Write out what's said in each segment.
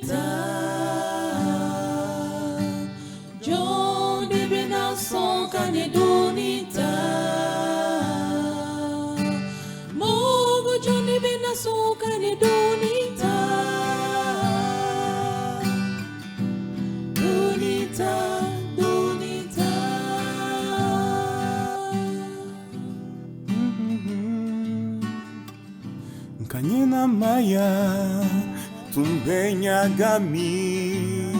Donita, John de Benasson Kane Donita, Mogo John de Benasson Kane Donita, Donita, Donita. Kanyina Maya Tumbenya Gami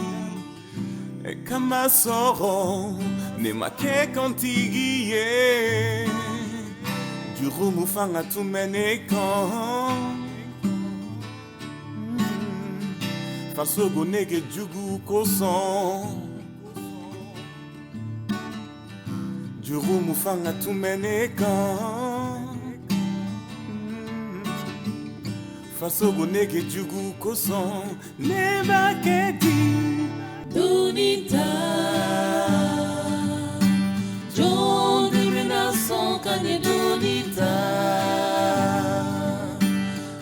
Kama Soro Nemake Kontigie Duru Mufanga Tumenekan Fasogo Nege Jugu Koson Duru Mufanga Tumenekan Fasogo Nege Jugu Koson Neba Kedi Donita, John de Benasson Kane Donita,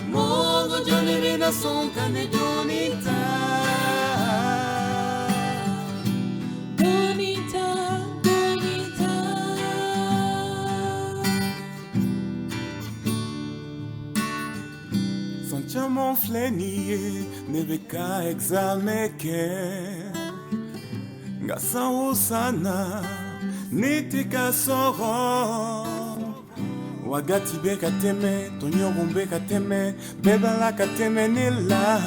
Mogo John de Benasson Kane Donita, Donita, Donita. Santiamon fleniye Nebeka exameke Ngasa osana Neteka soro Wagati beka teme Tonyorumbe kateme Bebala kateme nela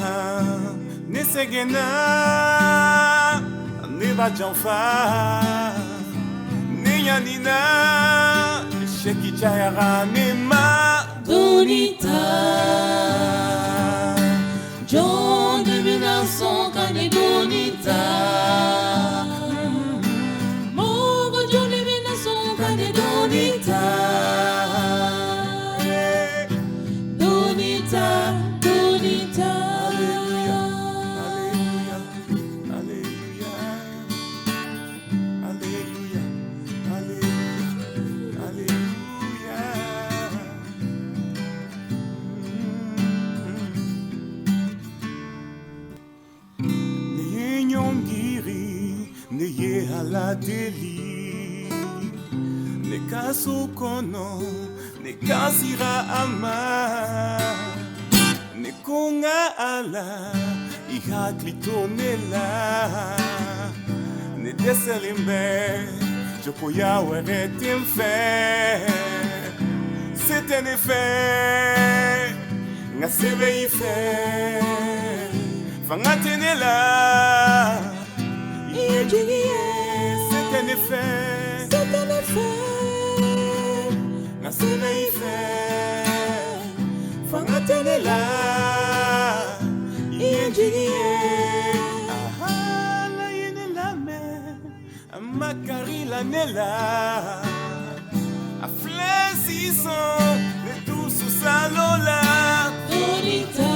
Nesegena Neba janfa Neyanina Sheki chayara nema Donita, John de Benasson Kane Donita, Mogo John de Benasson Kane Donita, Donita, Donita. Alléluia, Alléluia, Alléluia, Alléluia, Alléluia. Neye nyongiri, neye haladeli, ne kaso kono, ne kasira ama, ne konga ala, iha klitonela, ne deselimbe, jopoya were timfe, c'est un effet, nga sebe ife. Fangatenela, c'est un effet, C'est un effet, na sebe ife. Fangatenela, aha la yene la me, amakari la nela, a flesi son, le tout sous salola. Donita.